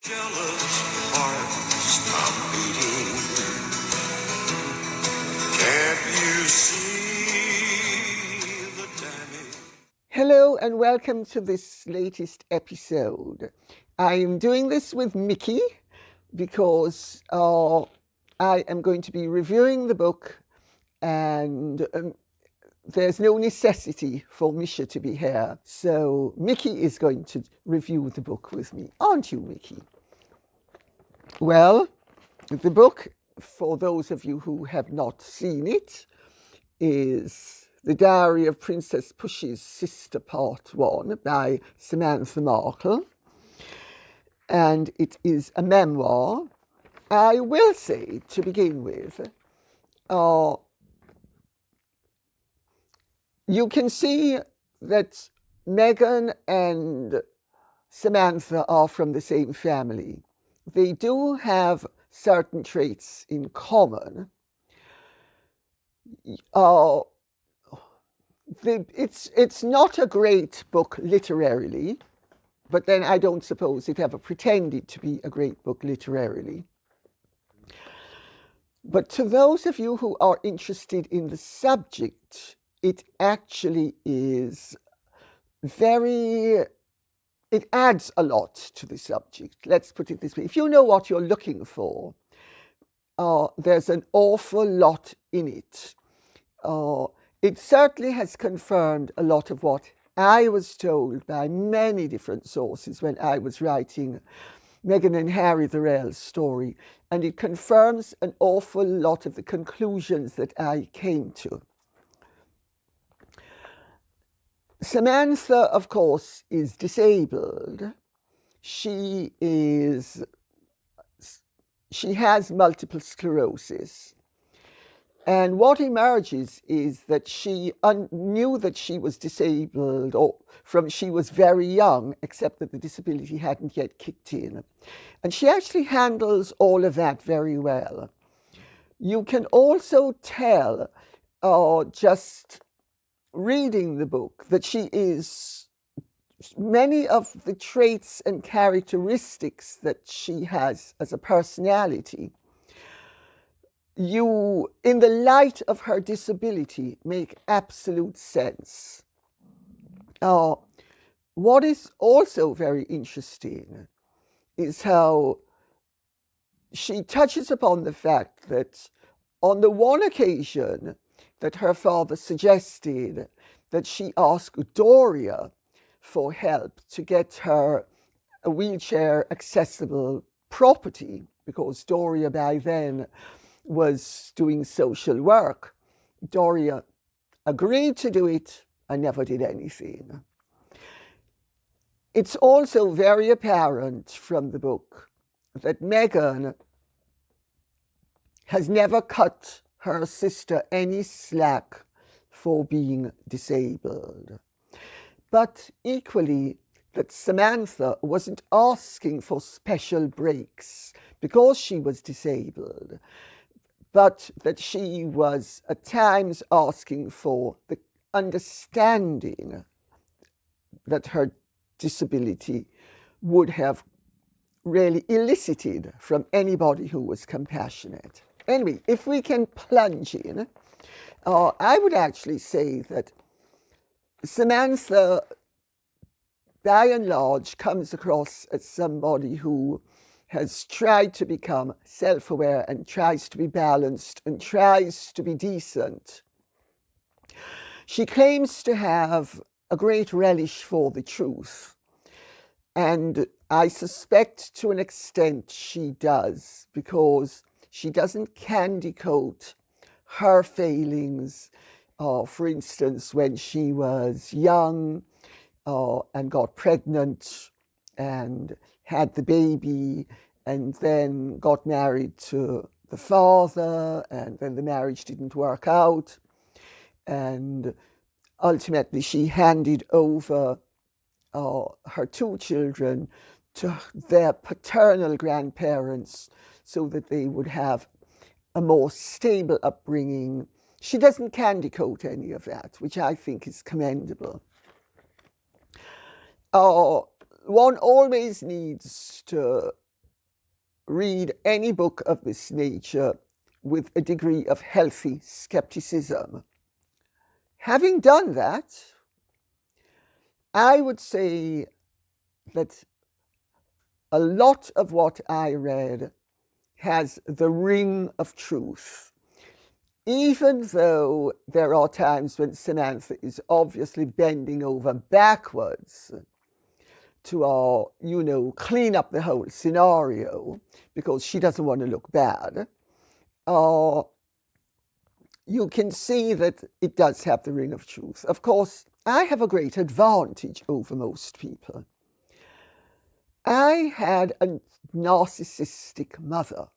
Jealous heart, stop beating. Can't you see the damage? Hello and welcome to this latest episode. I am doing this with Mickey because I am going to be reviewing the book, and there's no necessity for Misha to be here. So Mickey is going to review the book with me. Aren't you, Mickey? Well, the book, for those of you who have not seen it, is The Diary of Princess Pushy's Sister, Part 1 by Samantha Markle. And it is a memoir. I will say, to begin with, you can see that Meghan and Samantha are from the same family. They do have certain traits in common. It's not a great book literarily, but then I don't suppose it ever pretended to be a great book literarily. But to those of you who are interested in the subject, it actually is it adds a lot to the subject. Let's put it this way. If you know what you're looking for, there's an awful lot in it. It certainly has confirmed a lot of what I was told by many different sources when I was writing Meghan and Harry the Royal story, and it confirms an awful lot of the conclusions that I came to. Samantha, of course, is disabled. She has multiple sclerosis. And what emerges is that she knew that she was disabled from she was very young, except that the disability hadn't yet kicked in. And she actually handles all of that very well. You can also tell, just reading the book, that many of the traits and characteristics that she has as a personality, in the light of her disability, make absolute sense. What is also very interesting is how she touches upon the fact that on the one occasion that her father suggested that she ask Doria for help to get her a wheelchair accessible property, because Doria by then was doing social work. Doria agreed to do it and never did anything. It's also very apparent from the book that Meghan has never cut her sister any slack for being disabled. But equally, that Samantha wasn't asking for special breaks because she was disabled, but that she was at times asking for the understanding that her disability would have really elicited from anybody who was compassionate. Anyway, if we can plunge in, I would actually say that Samantha, by and large, comes across as somebody who has tried to become self-aware and tries to be balanced and tries to be decent. She claims to have a great relish for the truth, and I suspect to an extent she does, because she doesn't candy coat her failings. For instance, when she was young and got pregnant and had the baby and then got married to the father, and then the marriage didn't work out, and ultimately she handed over her two children to their paternal grandparents so that they would have a more stable upbringing. She doesn't candy coat any of that, which I think is commendable. One always needs to read any book of this nature with a degree of healthy skepticism. Having done that, I would say that a lot of what I read has the ring of truth, even though there are times when Samantha is obviously bending over backwards to, clean up the whole scenario because she doesn't want to look bad. You can see that it does have the ring of truth. Of course, I have a great advantage over most people. I had a narcissistic mother,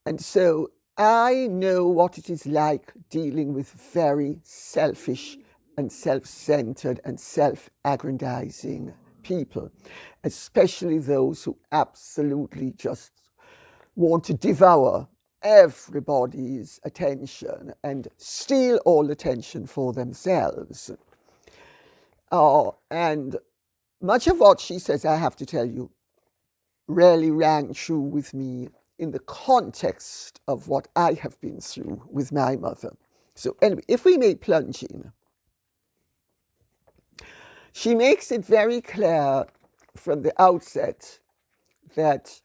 and so I know what it is like dealing with very selfish and self-centered and self-aggrandizing people, especially those who absolutely just want to devour everybody's attention and steal all attention for themselves. And much of what she says, I have to tell you, really rang true with me in the context of what I have been through with my mother. So anyway, if we may plunge in, she makes it very clear from the outset that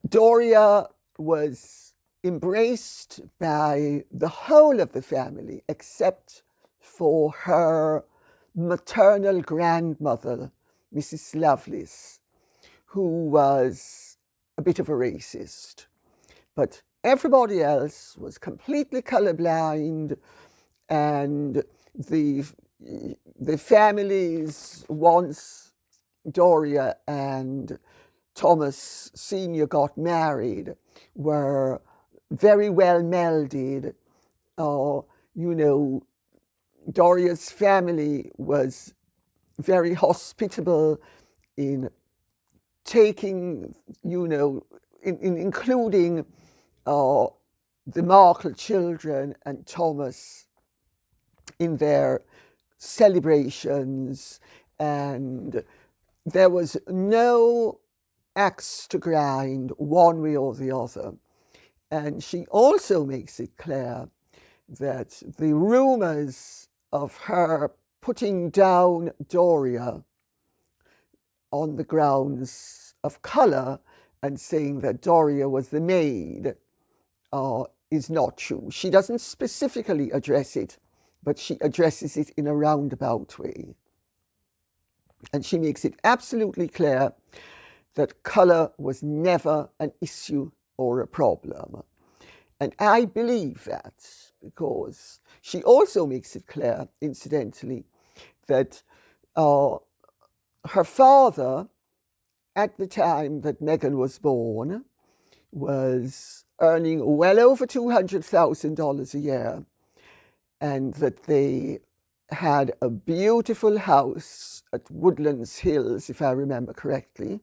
Doria was embraced by the whole of the family except for her maternal grandmother, Mrs. Lovelace, who was a bit of a racist. But everybody else was completely colorblind, and the families, once Doria and Thomas Sr. got married, were very well melded. Doria's family was very hospitable in taking, in including the Markle children and Thomas in their celebrations, and there was no axe to grind one way or the other. And she also makes it clear that the rumors of her putting down Doria on the grounds of color and saying that Doria was the maid is not true. She doesn't specifically address it, but she addresses it in a roundabout way. And she makes it absolutely clear that color was never an issue or a problem. And I believe that because she also makes it clear, incidentally, that her father, at the time that Meghan was born, was earning well over $200,000 a year, and that they had a beautiful house at Woodlands Hills, if I remember correctly,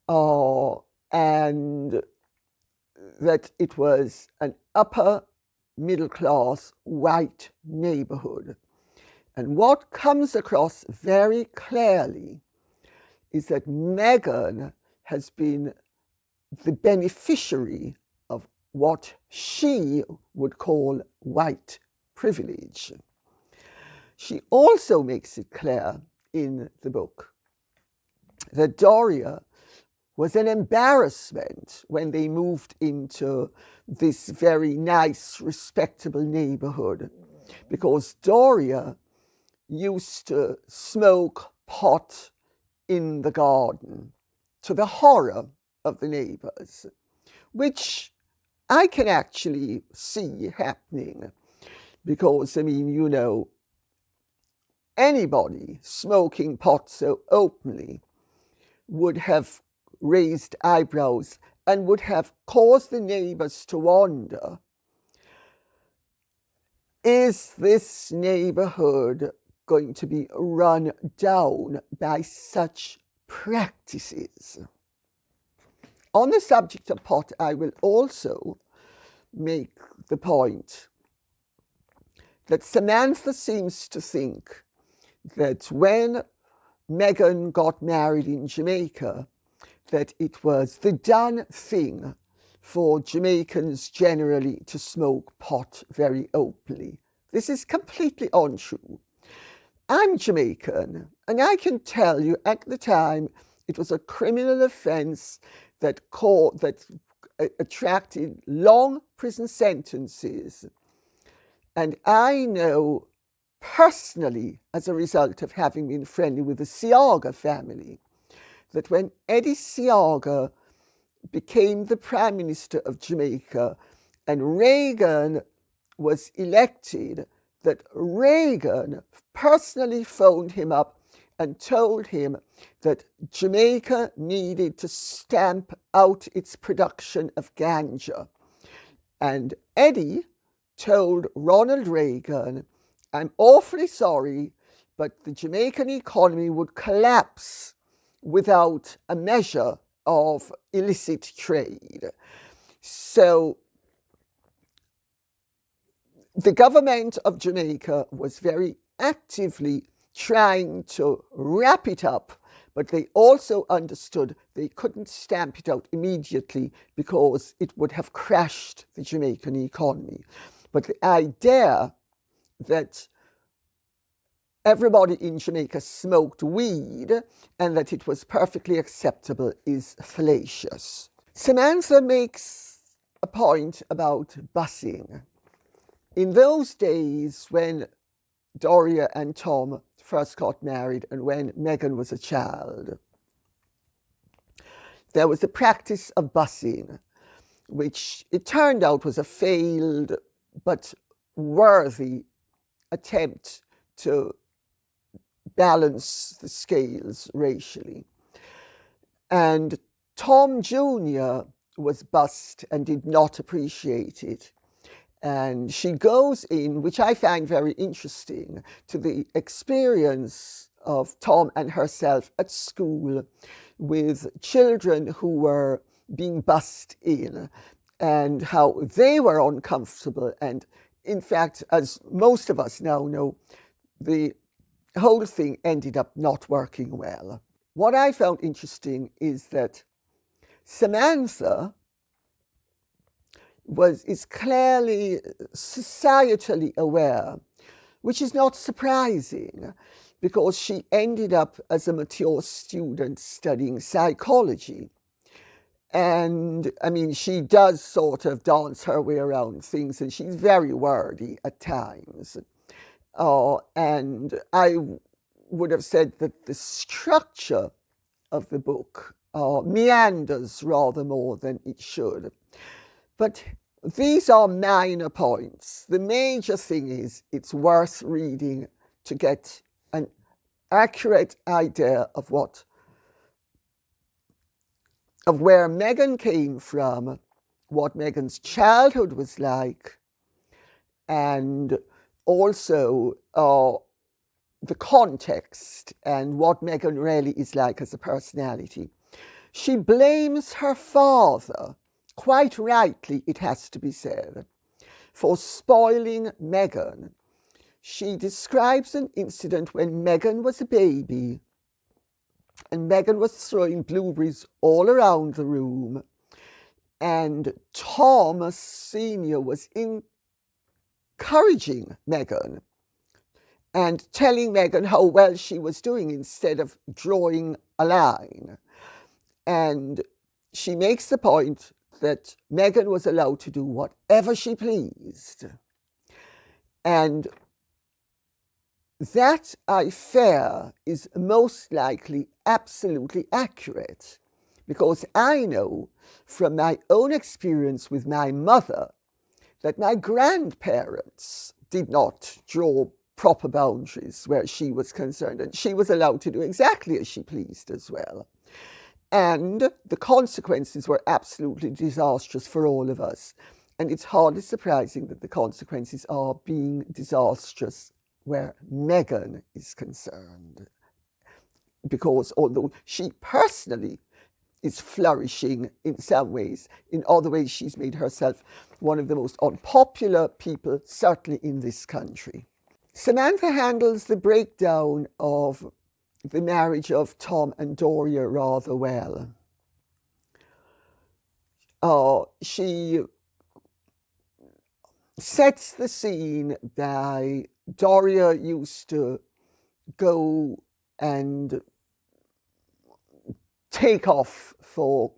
and that it was an upper middle class white neighborhood. And what comes across very clearly is that Meghan has been the beneficiary of what she would call white privilege. She also makes it clear in the book that Doria was an embarrassment when they moved into this very nice, respectable neighborhood, because Doria used to smoke pot in the garden to the horror of the neighbors, which I can actually see happening because, anybody smoking pot so openly would have raised eyebrows and would have caused the neighbors to wonder, is this neighborhood going to be run down by such practices? On the subject of pot, I will also make the point that Samantha seems to think that when Meghan got married in Jamaica, that it was the done thing for Jamaicans generally to smoke pot very openly. This is completely untrue. I'm Jamaican, and I can tell you at the time it was a criminal offence that attracted long prison sentences. And I know personally, as a result of having been friendly with the Seaga family, that when Eddie Seaga became the Prime Minister of Jamaica and Reagan was elected, that Reagan personally phoned him up and told him that Jamaica needed to stamp out its production of ganja. And Eddie told Ronald Reagan, I'm awfully sorry, but the Jamaican economy would collapse without a measure of illicit trade. So the government of Jamaica was very actively trying to wrap it up, but they also understood they couldn't stamp it out immediately because it would have crashed the Jamaican economy. But the idea that everybody in Jamaica smoked weed and that it was perfectly acceptable is fallacious. Samantha makes a point about busing. In those days when Doria and Tom first got married and when Meghan was a child, there was a practice of busing, which it turned out was a failed but worthy attempt to balance the scales racially. And Tom Jr. was bussed and did not appreciate it. And she goes in, which I find very interesting, to the experience of Tom and herself at school with children who were being bussed in and how they were uncomfortable. And in fact, as most of us now know, the whole thing ended up not working well. What I found interesting is that Samantha is clearly societally aware, which is not surprising because she ended up as a mature student studying psychology. And I mean, she does sort of dance her way around things and she's very wordy at times. And I would have said that the structure of the book meanders rather more than it should. But these are minor points. The major thing is it's worth reading to get an accurate idea of where Meghan came from, what Meghan's childhood was like, and also the context and what Meghan really is like as a personality. She blames her father, quite rightly it has to be said, for spoiling Meghan. She describes an incident when Meghan was a baby and Meghan was throwing blueberries all around the room and Thomas Sr. was encouraging Meghan and telling Meghan how well she was doing instead of drawing a line. And she makes the point that Meghan was allowed to do whatever she pleased. And that, I fear, is most likely absolutely accurate, because I know from my own experience with my mother that my grandparents did not draw proper boundaries where she was concerned, and she was allowed to do exactly as she pleased as well. And the consequences were absolutely disastrous for all of us. And it's hardly surprising that the consequences are being disastrous where Meghan is concerned. Because although she personally is flourishing in some ways, in other ways she's made herself one of the most unpopular people, certainly in this country. Samantha handles the breakdown of the marriage of Tom and Doria rather well. She sets the scene by Doria used to go and take off for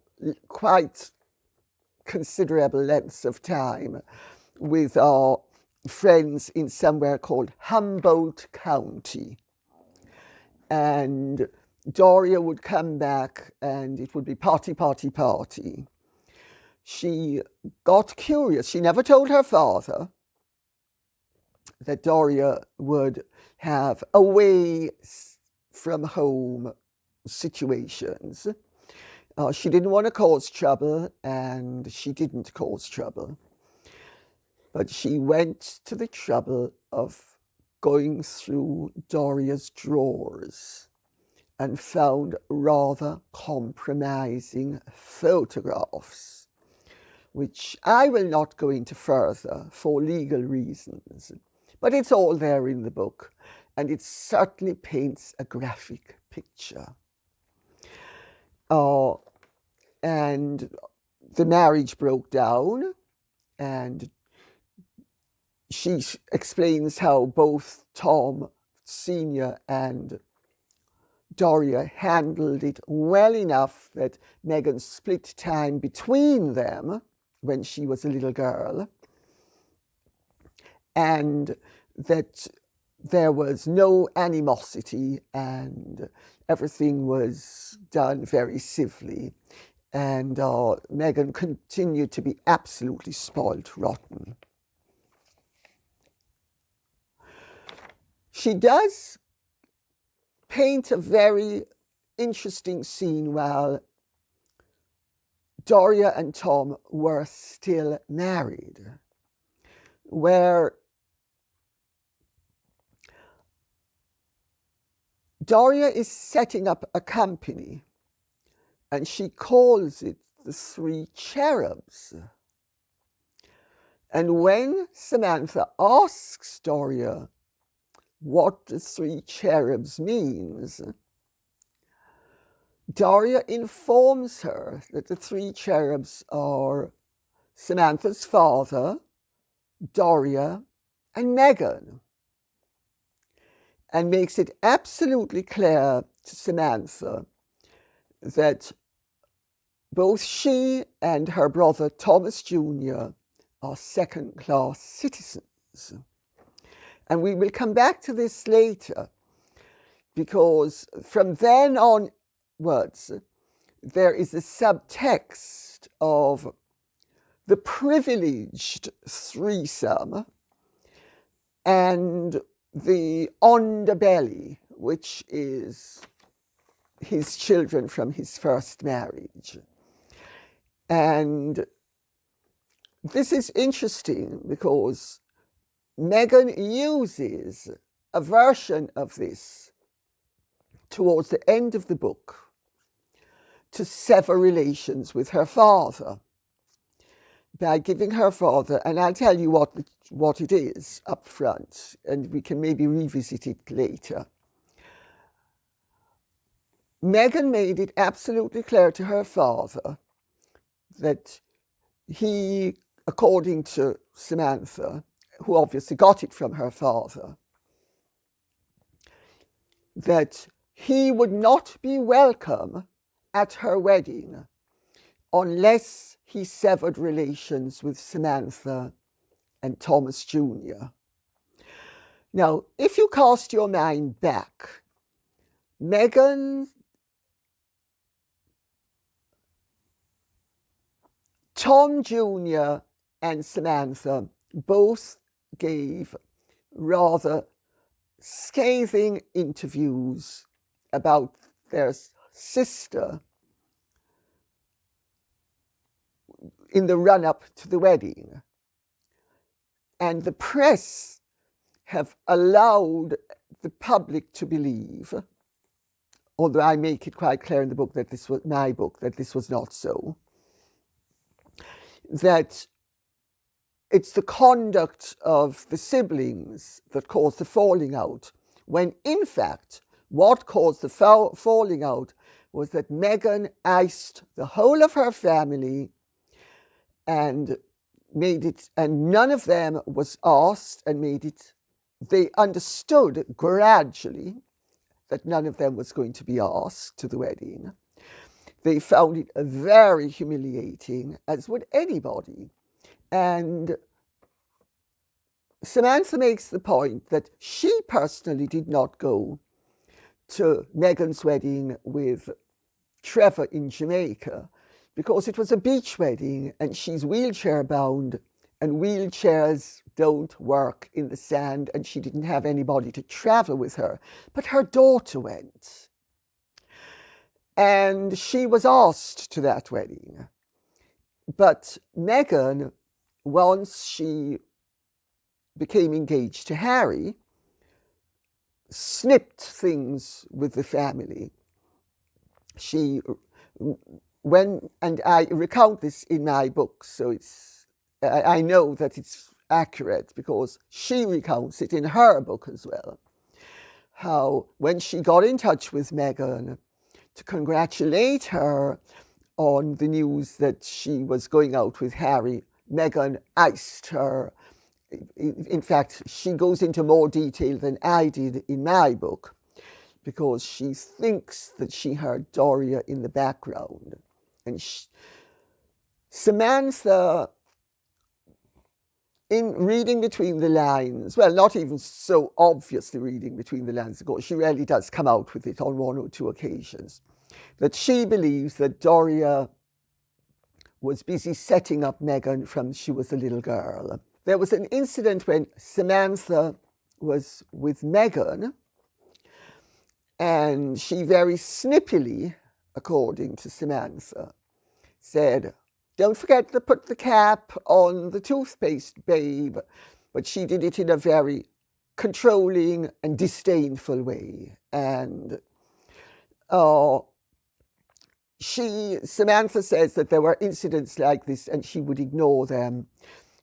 quite considerable lengths of time with our friends in somewhere called Humboldt County. And Doria would come back and it would be party, party, party. She got curious. She never told her father that Doria would have away from home situations. She didn't want to cause trouble, and she didn't cause trouble. But she went to the trouble of going through Doria's drawers and found rather compromising photographs, which I will not go into further for legal reasons. But it's all there in the book, and it certainly paints a graphic picture. And the marriage broke down, and she explains how both Tom Sr. and Doria handled it well enough that Meghan split time between them when she was a little girl, and that there was no animosity and everything was done very civilly. And Meghan continued to be absolutely spoilt rotten. She does paint a very interesting scene while Doria and Tom were still married, where Doria is setting up a company, and she calls it the Three Cherubs. And when Samantha asks Doria what the Three Cherubs means, Doria informs her that the Three Cherubs are Samantha's father, Doria, and Meghan, and makes it absolutely clear to Samantha that both she and her brother Thomas Jr. are second-class citizens. And we will come back to this later, because from then onwards, there is a subtext of the privileged threesome and the underbelly, which is his children from his first marriage. And this is interesting because Meghan uses a version of this towards the end of the book to sever relations with her father by giving her father, and I'll tell you what it is up front, and we can maybe revisit it later. Meghan made it absolutely clear to her father that he, according to Samantha, who obviously got it from her father, that he would not be welcome at her wedding unless he severed relations with Samantha and Thomas Jr. Now, if you cast your mind back, Meghan, Tom Jr. and Samantha both gave rather scathing interviews about their sister in the run-up to the wedding. And the press have allowed the public to believe, although I make it quite clear in the book that this was my book, that this was not so, that it's the conduct of the siblings that caused the falling out, when in fact what caused the falling out was that Meghan iced the whole of her family and made it, and none of them was asked and made it. They understood gradually that none of them was going to be asked to the wedding. They found it very humiliating, as would anybody. And Samantha makes the point that she personally did not go to Meghan's wedding with Trevor in Jamaica because it was a beach wedding and she's wheelchair bound and wheelchairs don't work in the sand, and she didn't have anybody to travel with her. But her daughter went. And she was asked to that wedding. But Meghan, once she became engaged to Harry, snipped things with the family. She when, and I recount this in my book, so I know that it's accurate because she recounts it in her book as well. How when she got in touch with Meghan to congratulate her on the news that she was going out with Harry, Meghan iced her. In fact, she goes into more detail than I did in my book because she thinks that she heard Doria in the background. And Samantha, in reading between the lines, well, not even so obviously reading between the lines, of course, she really does come out with it on one or two occasions, that she believes that Doria was busy setting up Meghan from she was a little girl. There was an incident when Samantha was with Meghan, and she very snippily, according to Samantha, said, "Don't forget to put the cap on the toothpaste, babe." But she did it in a very controlling and disdainful way. And Samantha says that there were incidents like this and she would ignore them.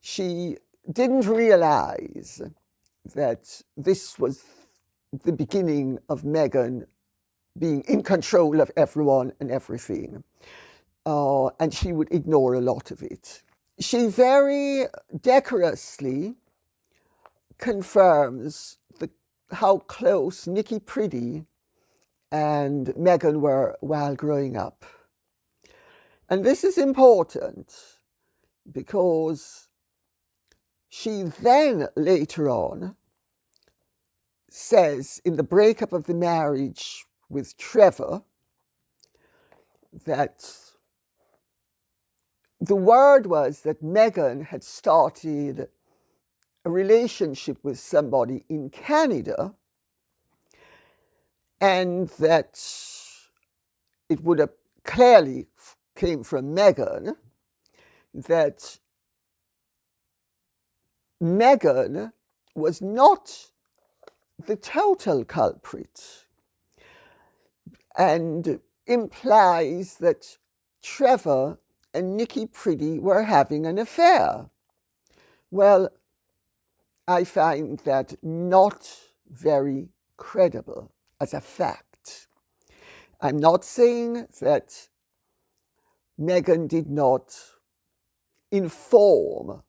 She didn't realize that this was the beginning of Meghan being in control of everyone and everything. And she would ignore a lot of it. She very decorously confirms how close Nicky Priddy and Meghan were while growing up. And this is important because she then later on says in the breakup of the marriage with Trevor that the word was that Meghan had started a relationship with somebody in Canada, and that it would have clearly came from Meghan, that Meghan was not the total culprit, and implies that Trevor and Nicky Priddy were having an affair. Well, I find that not very credible as a fact. I'm not saying that Meghan did not inform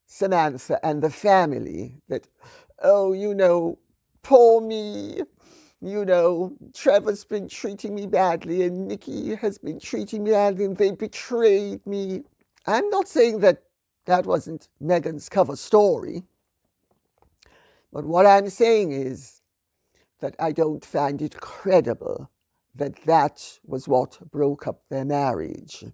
Samantha and the family that, oh, poor me, Trevor's been treating me badly and Nicky has been treating me badly and they betrayed me. I'm not saying that wasn't Meghan's cover story. But what I'm saying is that I don't find it credible that was what broke up their marriage.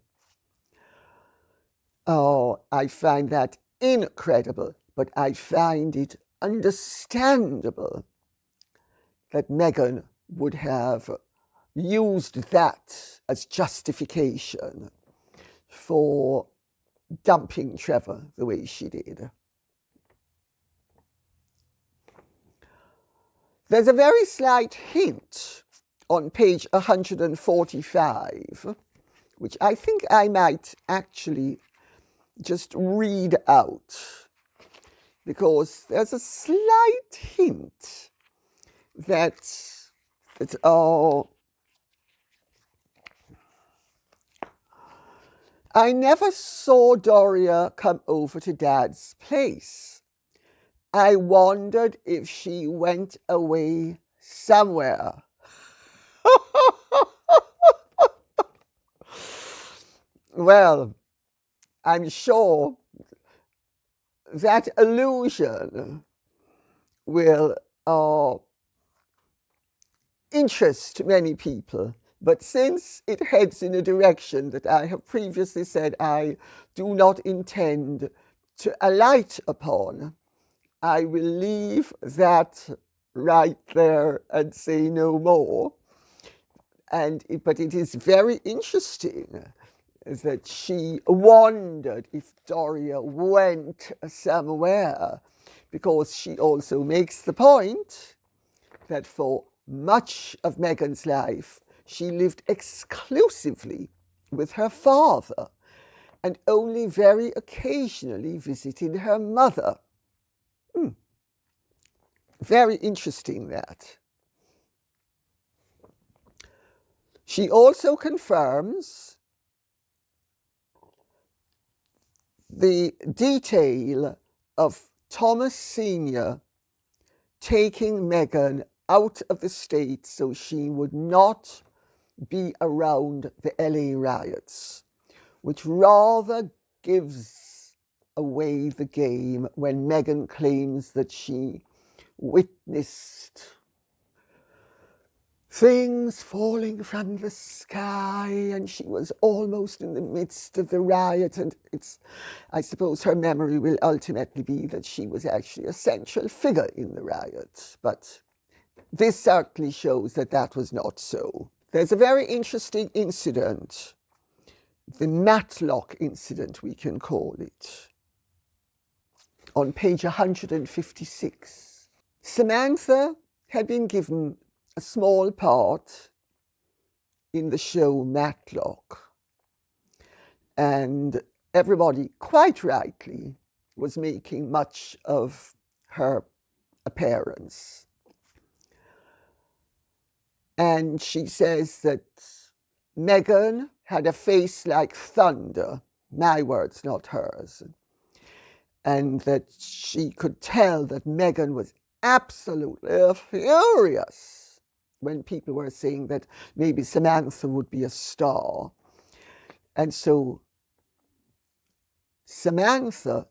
I find that incredible, but I find it understandable that Meghan would have used that as justification for dumping Trevor the way she did. There's a very slight hint on page 145, which I think I might actually just read out, because there's a slight hint that I never saw Doria come over to Dad's place. I wondered if she went away somewhere. Well, I'm sure that allusion will interest many people. But since it heads in a direction that I have previously said I do not intend to alight upon, I will leave that right there and say no more. But it is very interesting that she wondered if Doria went somewhere, because she also makes the point that for much of Meghan's life, she lived exclusively with her father and only very occasionally visited her mother. Very interesting, that. She also confirms the detail of Thomas Sr. taking Meghan out of the state so she would not be around the LA riots, which rather gives away the game when Meghan claims that she witnessed things falling from the sky and she was almost in the midst of the riot. And I suppose her memory will ultimately be that she was actually a central figure in the riot. But this certainly shows that that was not so. There's a very interesting incident, the Matlock incident, we can call it, on page 156. Samantha had been given a small part in the show Matlock, and everybody, quite rightly, was making much of her appearance. And she says that Meghan had a face like thunder, my words, not hers, and that she could tell that Meghan was absolutely furious when people were saying that maybe Samantha would be a star. And so Samantha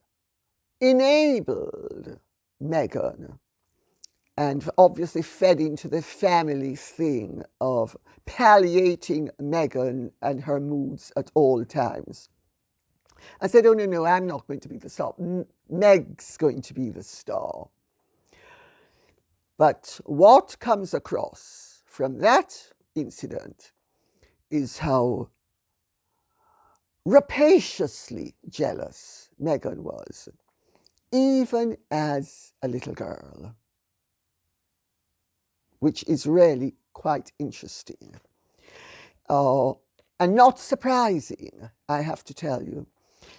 enabled Meghan and obviously fed into the family thing of palliating Meghan and her moods at all times. I said, oh, no, I'm not going to be the star. Meg's going to be the star. But what comes across from that incident is how rapaciously jealous Meghan was, even as a little girl, which is really quite interesting. And not surprising, I have to tell you,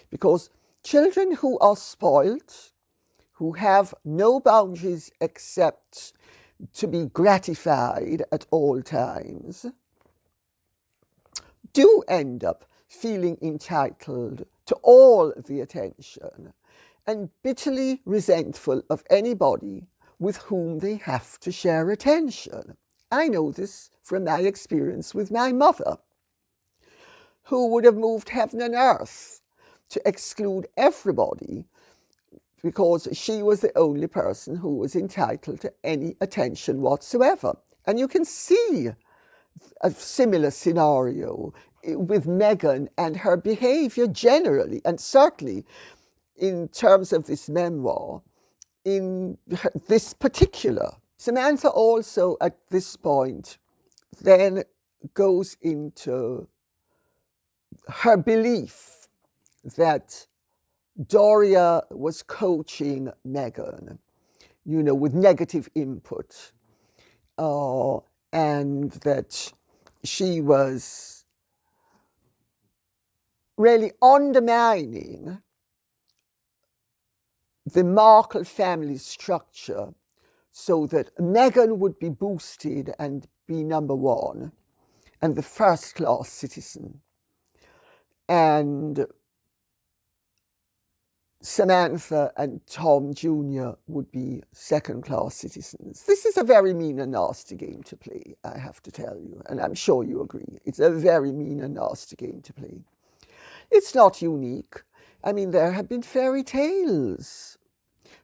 because children who are spoilt, who have no boundaries except to be gratified at all times, do end up feeling entitled to all the attention and bitterly resentful of anybody with whom they have to share attention. I know this from my experience with my mother, who would have moved heaven and earth to exclude everybody because she was the only person who was entitled to any attention whatsoever. And you can see a similar scenario with Meghan and her behavior generally, and certainly in terms of this memoir, in this particular. Samantha also at this point then goes into her belief that Doria was coaching Meghan, with negative input, and that she was really undermining the Markle family structure so that Meghan would be boosted and be number one and the first-class citizen. and Samantha and Tom Jr. would be second-class citizens. This is a very mean and nasty game to play, I have to tell you, and I'm sure you agree. It's a very mean and nasty game to play. It's not unique. I mean, there have been fairy tales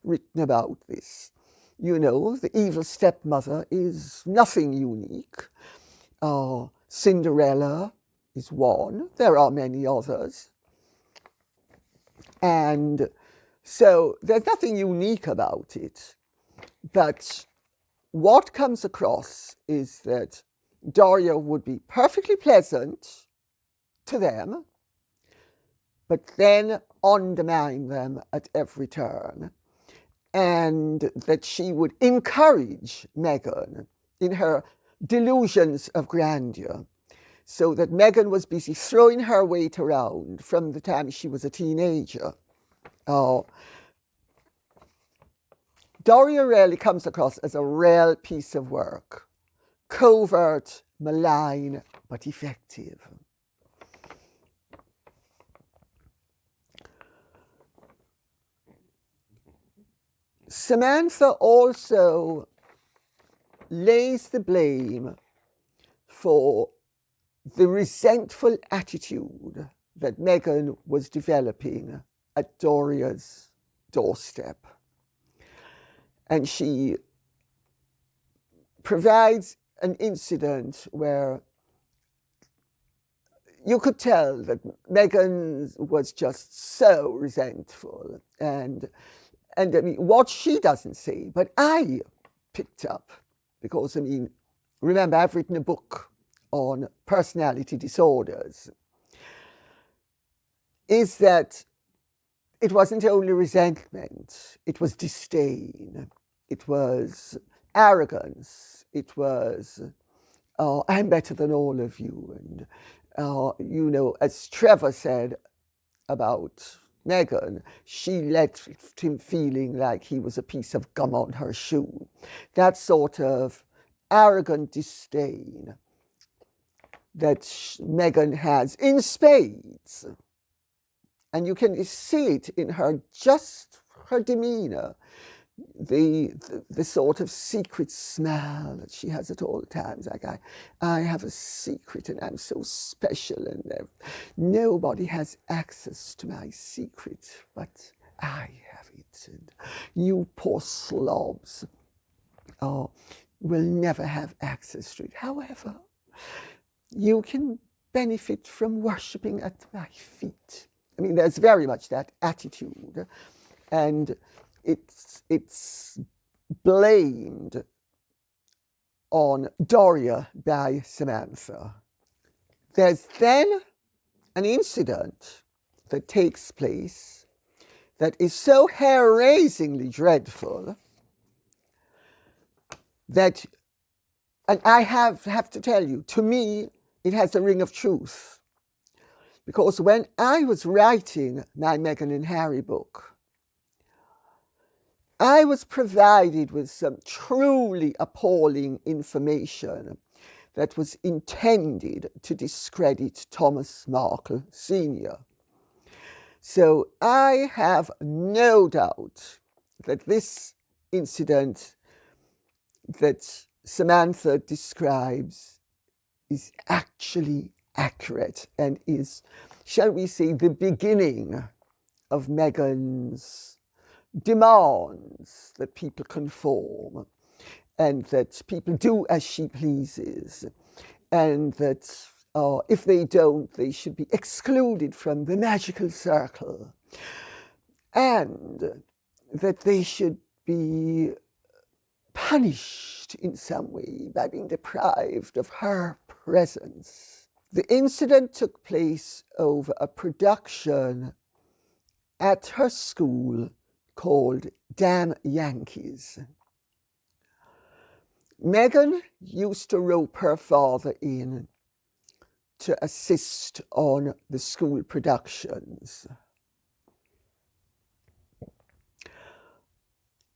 written about this. You know, the evil stepmother is nothing unique. Cinderella is one. There are many others. And so there's nothing unique about it. But what comes across is that Doria would be perfectly pleasant to them, but then undermine them at every turn. And that she would encourage Meghan in her delusions of grandeur, so that Meghan was busy throwing her weight around from the time she was a teenager. Doria rarely comes across as a real piece of work. Covert, malign, but effective. Samantha also lays the blame for the resentful attitude that Meghan was developing at Doria's doorstep. And she provides an incident where you could tell that Meghan was just so resentful. And I mean, what she doesn't say, but I picked up, because, I mean, remember, I've written a book on personality disorders, is that it wasn't only resentment, it was disdain, it was arrogance, it was, I'm better than all of you. And, you know, as Trevor said about Meghan, she left him feeling like he was a piece of gum on her shoe. That sort of arrogant disdain that Meghan has in spades. And you can see it in her, just her demeanor, the sort of secret smile that she has at all times. Like, I have a secret and I'm so special, and nobody has access to my secret, but I have it. And you poor slobs will never have access to it. However, you can benefit from worshipping at my feet. I mean, there's very much that attitude, and it's blamed on Doria by Samantha. There's then an incident that takes place that is so hair-raisingly dreadful that, and I have to tell you, to me, it has a ring of truth. Because when I was writing my Meghan and Harry book, I was provided with some truly appalling information that was intended to discredit Thomas Markle Sr. So I have no doubt that this incident that Samantha describes is actually accurate and is, shall we say, the beginning of Meghan's demands that people conform, and that people do as she pleases, and that if they don't, they should be excluded from the magical circle, and that they should be punished in some way by being deprived of her presence. The incident took place over a production at her school called Damn Yankees. Meghan used to rope her father in to assist on the school productions.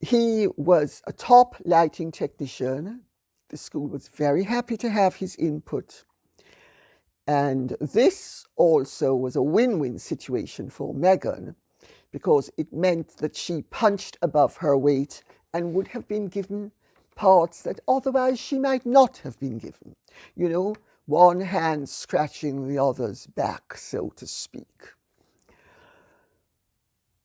He was a top lighting technician. The school was very happy to have his input. And this also was a win-win situation for Meghan, because it meant that she punched above her weight and would have been given parts that otherwise she might not have been given. You know, one hand scratching the other's back, so to speak.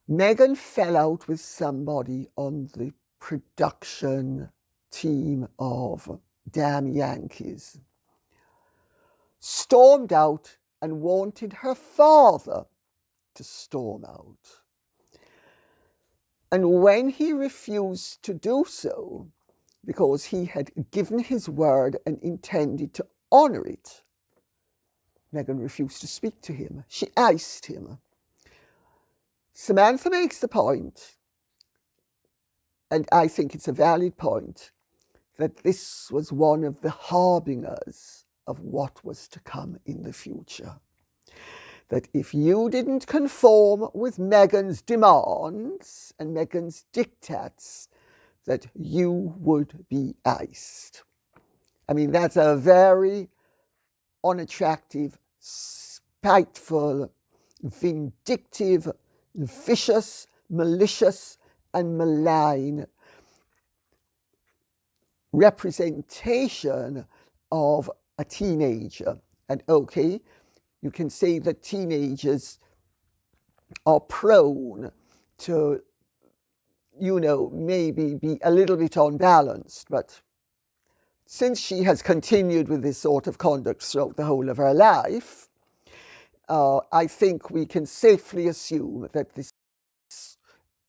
Meghan fell out with somebody on the production team of Damn Yankees, stormed out and wanted her father to storm out. And when he refused to do so, because he had given his word and intended to honor it, Meghan refused to speak to him. She iced him. Samantha makes the point, and I think it's a valid point, that this was one of the harbingers of what was to come in the future. That if you didn't conform with Meghan's demands and Meghan's diktats, that you would be iced. I mean, that's a very unattractive, spiteful, vindictive, vicious, malicious, and malign representation of a teenager. And okay, you can say that teenagers are prone to, you know, maybe be a little bit unbalanced, but since she has continued with this sort of conduct throughout the whole of her life, I think we can safely assume that this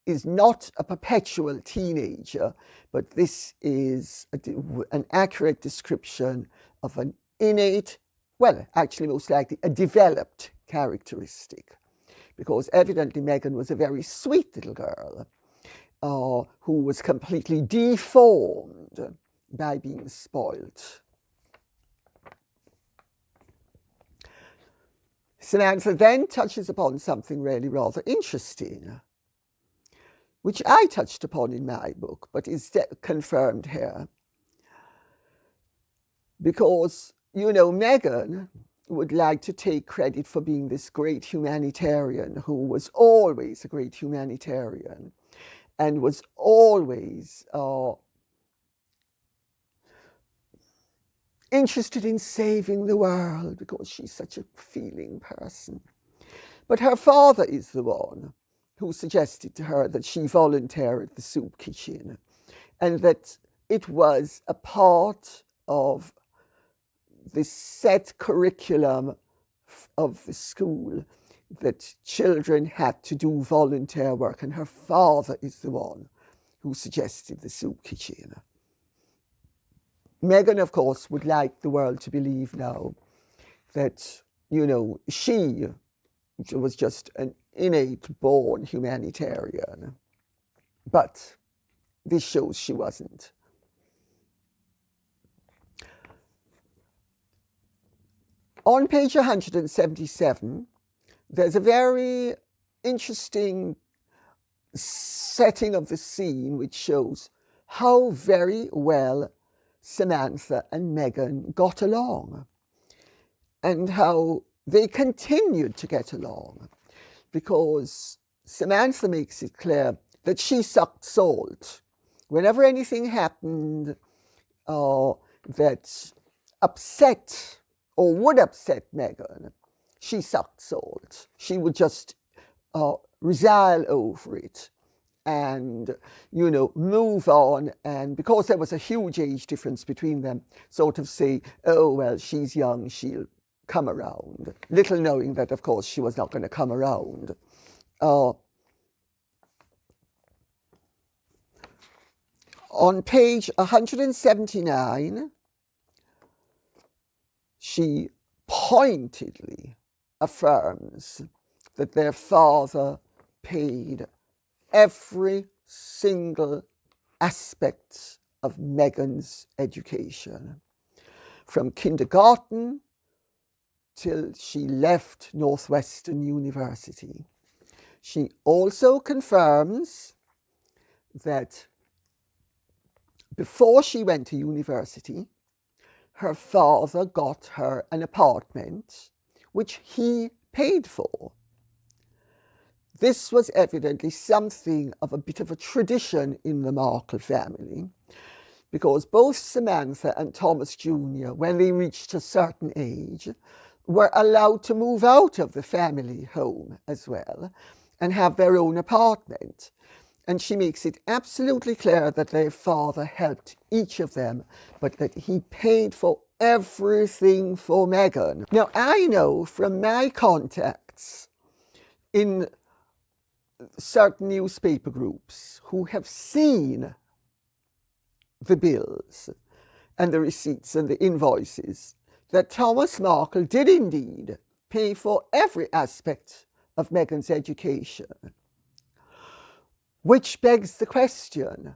is not a perpetual teenager, but this is an accurate description of an innate, well, actually most likely a developed characteristic, because evidently Meghan was a very sweet little girl who was completely deformed by being spoilt. Samantha then touches upon something really rather interesting, which I touched upon in my book, but is confirmed here. Because, you know, Meghan would like to take credit for being this great humanitarian who was always a great humanitarian and was always interested in saving the world because she's such a feeling person. But her father is the one who suggested to her that she volunteer at the soup kitchen and that it was a part of the set curriculum of the school that children had to do volunteer work, and her father is the one who suggested the soup kitchen. Meghan, of course, would like the world to believe now that, you know, she was just an innate born humanitarian. But this shows she wasn't. On page 177, there's a very interesting setting of the scene which shows how very well Samantha and Meghan got along and how they continued to get along, because Samantha makes it clear that she sucked salt. Whenever anything happened that upset or would upset Meghan, she sucked salt. She would just resile over it and, you know, move on. And because there was a huge age difference between them, sort of say, oh, well, she's young, she'll come around. Little knowing that, of course, she was not going to come around. On page 179, she pointedly affirms that their father paid every single aspect of Meghan's education, from kindergarten till she left Northwestern University. She also confirms that before she went to university, her father got her an apartment which he paid for. This was evidently something of a bit of a tradition in the Markle family, because both Samantha and Thomas Jr., when they reached a certain age, were allowed to move out of the family home as well and have their own apartment. And she makes it absolutely clear that their father helped each of them, but that he paid for everything for Meghan. Now, I know from my contacts in certain newspaper groups who have seen the bills and the receipts and the invoices that Thomas Markle did indeed pay for every aspect of Meghan's education. Which begs the question,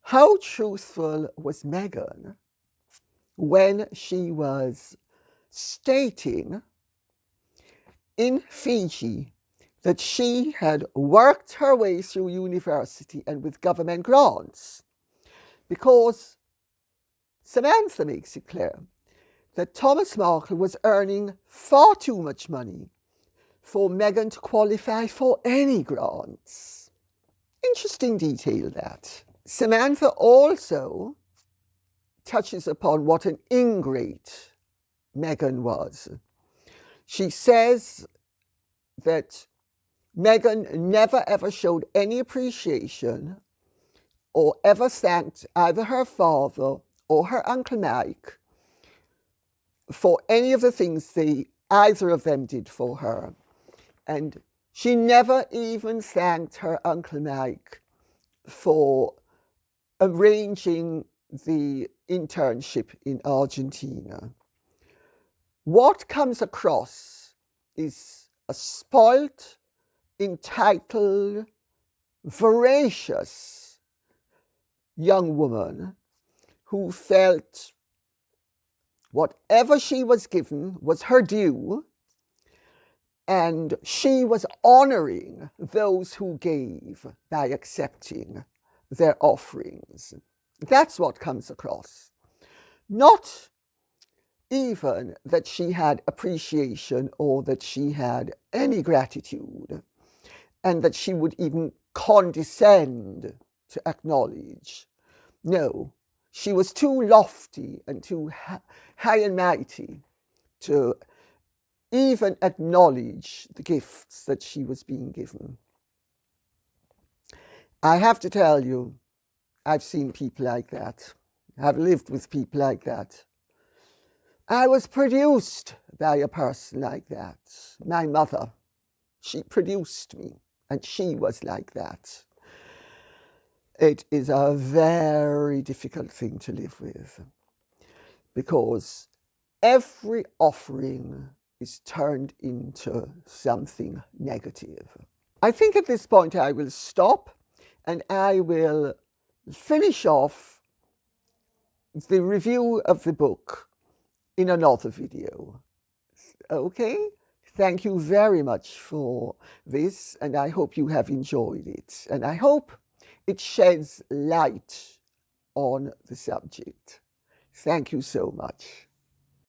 how truthful was Meghan when she was stating in Fiji that she had worked her way through university and with government grants? Because Samantha makes it clear that Thomas Markle was earning far too much money for Meghan to qualify for any grants. Interesting detail, that. Samantha also touches upon what an ingrate Meghan was. She says that Meghan never ever showed any appreciation or ever thanked either her father or her Uncle Mike for any of the things either of them did for her. And she never even thanked her Uncle Mike for arranging the internship in Argentina. What comes across is a spoilt, entitled, voracious young woman who felt whatever she was given was her due, and she was honoring those who gave by accepting their offerings. That's what comes across. Not even that she had appreciation or that she had any gratitude, and that she would even condescend to acknowledge. No, she was too lofty and too high and mighty to even acknowledge the gifts that she was being given. I have to tell you, I've seen people like that. I've lived with people like that. I was produced by a person like that. My mother, she produced me, and she was like that. It is a very difficult thing to live with, because every offering is turned into something negative. I think at this point I will stop, and I will finish off the review of the book in another video. Okay? Thank you very much for this, and I hope you have enjoyed it. And I hope it sheds light on the subject. Thank you so much.